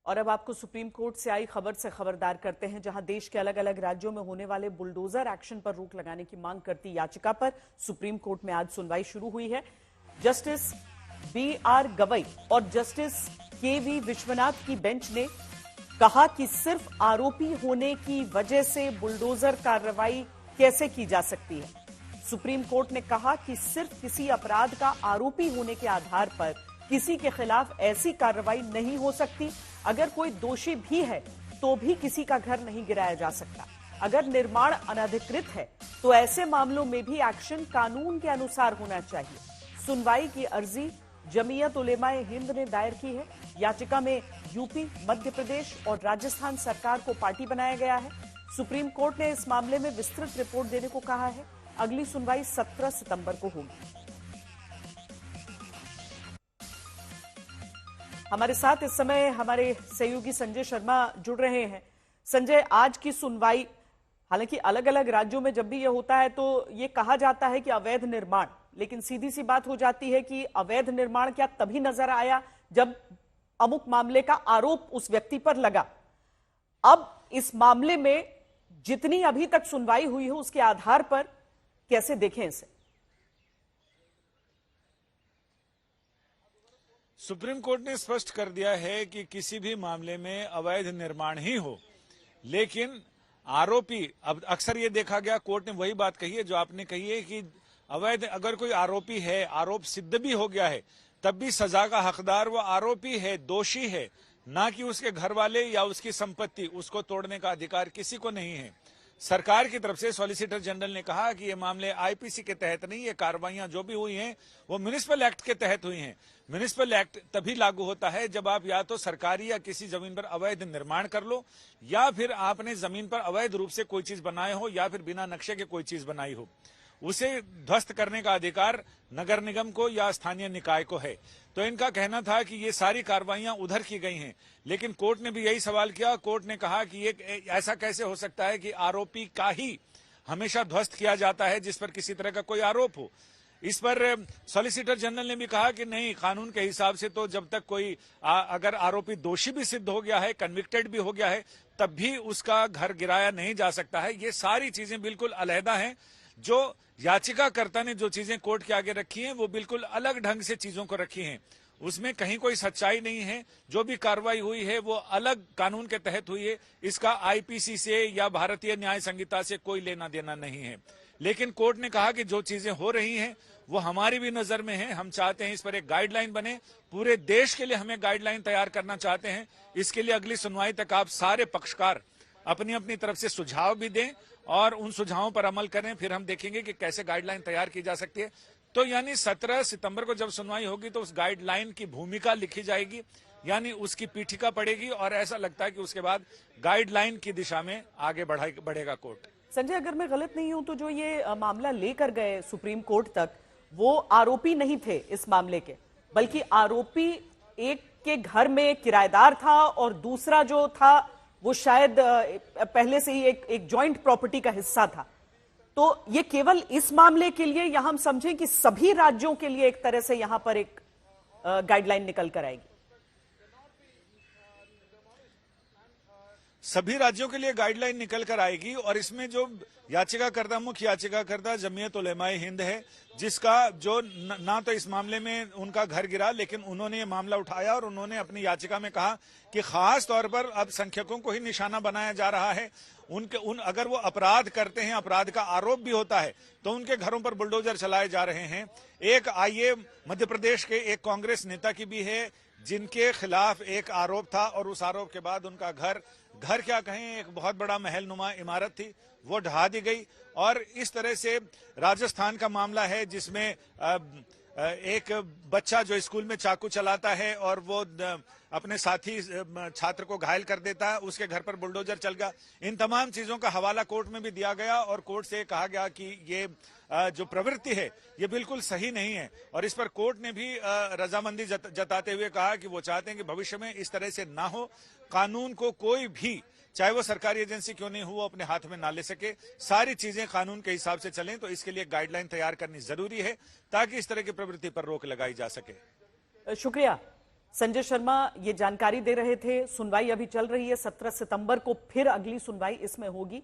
और अब आपको सुप्रीम कोर्ट से आई खबर से खबरदार करते हैं, जहां देश के अलग अलग राज्यों में होने वाले बुलडोजर एक्शन पर रोक लगाने की मांग करती याचिका पर सुप्रीम कोर्ट में आज सुनवाई शुरू हुई है। जस्टिस BR गवई और जस्टिस KV विश्वनाथ की बेंच ने कहा कि सिर्फ आरोपी होने की वजह से बुलडोजर कार्रवाई कैसे की जा सकती है। सुप्रीम कोर्ट ने कहा कि सिर्फ किसी अपराध का आरोपी होने के आधार पर किसी के खिलाफ ऐसी कार्रवाई नहीं हो सकती। अगर कोई दोषी भी है तो भी किसी का घर नहीं गिराया जा सकता। अगर निर्माण अनधिकृत है तो ऐसे मामलों में भी एक्शन कानून के अनुसार होना चाहिए। सुनवाई की अर्जी जमीयत उलेमाए हिंद ने दायर की है। याचिका में यूपी, मध्य प्रदेश और राजस्थान सरकार को पार्टी बनाया गया है। सुप्रीम कोर्ट ने इस मामले में विस्तृत रिपोर्ट देने को कहा है। अगली सुनवाई 17 सितंबर को होगी। हमारे साथ इस समय हमारे सहयोगी संजय शर्मा जुड़ रहे हैं। संजय, आज की सुनवाई, हालांकि अलग अलग राज्यों में जब भी यह होता है तो ये कहा जाता है कि अवैध निर्माण, लेकिन सीधी सी बात हो जाती है कि अवैध निर्माण क्या तभी नजर आया जब अमुक मामले का आरोप उस व्यक्ति पर लगा। अब इस मामले में जितनी अभी तक सुनवाई हुई है उसके आधार पर कैसे देखें इसे? सुप्रीम कोर्ट ने स्पष्ट कर दिया है कि किसी भी मामले में अवैध निर्माण ही हो, लेकिन आरोपी, अब अक्सर ये देखा गया, कोर्ट ने वही बात कही है जो आपने कही है कि अवैध, अगर कोई आरोपी है, आरोप सिद्ध भी हो गया है, तब भी सजा का हकदार वो आरोपी है, दोषी है, ना कि उसके घर वाले या उसकी संपत्ति। उसको तोड़ने का अधिकार किसी को नहीं है। सरकार की तरफ से सॉलिसिटर जनरल ने कहा कि ये मामले आईपीसी के तहत नहीं, ये कार्रवाइयां जो भी हुई हैं वो म्युनिसिपल एक्ट के तहत हुई हैं। म्युनिसिपल एक्ट तभी लागू होता है जब आप या तो सरकारी या किसी जमीन पर अवैध निर्माण कर लो, या फिर आपने जमीन पर अवैध रूप से कोई चीज बनाए हो, या फिर बिना नक्शे के कोई चीज बनाई हो। उसे ध्वस्त करने का अधिकार नगर निगम को या स्थानीय निकाय को है। तो इनका कहना था कि ये सारी कार्रवाइयां उधर की गई हैं, लेकिन कोर्ट ने भी यही सवाल किया। कोर्ट ने कहा कि ये ऐसा कैसे हो सकता है कि आरोपी का ही हमेशा ध्वस्त किया जाता है जिस पर किसी तरह का कोई आरोप हो। इस पर सॉलिसिटर जनरल ने भी कहा कि नहीं, कानून के हिसाब से तो जब तक कोई अगर आरोपी दोषी भी सिद्ध हो गया है, कन्विक्टेड भी हो गया है, तब भी उसका घर गिराया नहीं जा सकता है। ये सारी चीजें बिल्कुल अलहदा हैं। जो याचिकाकर्ता ने जो चीजें कोर्ट के आगे रखी हैं वो बिल्कुल अलग ढंग से चीजों को रखी हैं। उसमें कहीं कोई सच्चाई नहीं है। जो भी कार्रवाई हुई है वो अलग कानून के तहत हुई है। इसका आईपीसी से या भारतीय न्याय संहिता से कोई लेना देना नहीं है। लेकिन कोर्ट ने कहा कि जो चीजें हो रही हैं वो हमारी भी नजर में है। हम चाहते हैं इस पर एक गाइडलाइन बने, पूरे देश के लिए हमें गाइडलाइन तैयार करना चाहते हैं। इसके लिए अगली सुनवाई तक आप सारे पक्षकार अपनी अपनी तरफ से सुझाव भी दें और उन सुझावों पर अमल करें। फिर हम देखेंगे कि कैसे गाइडलाइन तैयार की जा सकती है। तो यानी 17 सितंबर को जब सुनवाई होगी तो उस गाइडलाइन की भूमिका लिखी जाएगी, यानी उसकी पीठिका पड़ेगी, और ऐसा लगता है कि उसके बाद गाइडलाइन की दिशा में आगे बढ़ेगा कोर्ट। संजय, अगर मैं गलत नहीं हूं तो जो ये मामला लेकर गए सुप्रीम कोर्ट तक, वो आरोपी नहीं थे इस मामले के, बल्कि आरोपी एक के घर में किराएदार था और दूसरा जो था वो शायद पहले से ही एक जॉइंट प्रॉपर्टी का हिस्सा था। तो ये केवल इस मामले के लिए, या हम समझें कि सभी राज्यों के लिए एक तरह से यहां पर एक गाइडलाइन निकल कर आएगी? सभी राज्यों के लिए गाइडलाइन निकल कर आएगी। और इसमें जो याचिकाकर्ता, मुख्य याचिकाकर्ता जमीयत उलेमाए हिंद है, जिसका जो ना तो इस मामले में उनका घर गिरा, लेकिन उन्होंने ये मामला उठाया और उन्होंने अपनी याचिका में कहा कि खास तौर पर अब संख्यकों को ही निशाना बनाया जा रहा है। अगर वो अपराध करते हैं, अपराध का आरोप भी होता है, तो उनके घरों पर बुलडोजर चलाए जा रहे हैं। एक आइए मध्य प्रदेश के एक कांग्रेस नेता की भी है जिनके खिलाफ एक आरोप था और उस आरोप के बाद उनका घर क्या कहें, एक बहुत बड़ा महलनुमा इमारत थी, वो ढहा दी गई। और इस तरह से राजस्थान का मामला है जिसमें एक बच्चा जो स्कूल में चाकू चलाता है और वो अपने साथी छात्र को घायल कर देता है, उसके घर पर बुलडोजर चल गया। इन तमाम चीजों का हवाला कोर्ट में भी दिया गया और कोर्ट से कहा गया कि ये जो प्रवृत्ति है ये बिल्कुल सही नहीं है। और इस पर कोर्ट ने भी रजामंदी जताते हुए कहा कि वो चाहते हैं कि भविष्य में इस तरह से ना हो। कानून को कोई भी, चाहे वो सरकारी एजेंसी क्यों नहीं हो, वो अपने हाथ में ना ले सके। सारी चीजें कानून के हिसाब से चलें, तो इसके लिए गाइडलाइन तैयार करनी जरूरी है ताकि इस तरह की प्रवृत्ति पर रोक लगाई जा सके। शुक्रिया संजय शर्मा ये जानकारी दे रहे थे। सुनवाई अभी चल रही है, 17 सितंबर को फिर अगली सुनवाई इसमें होगी।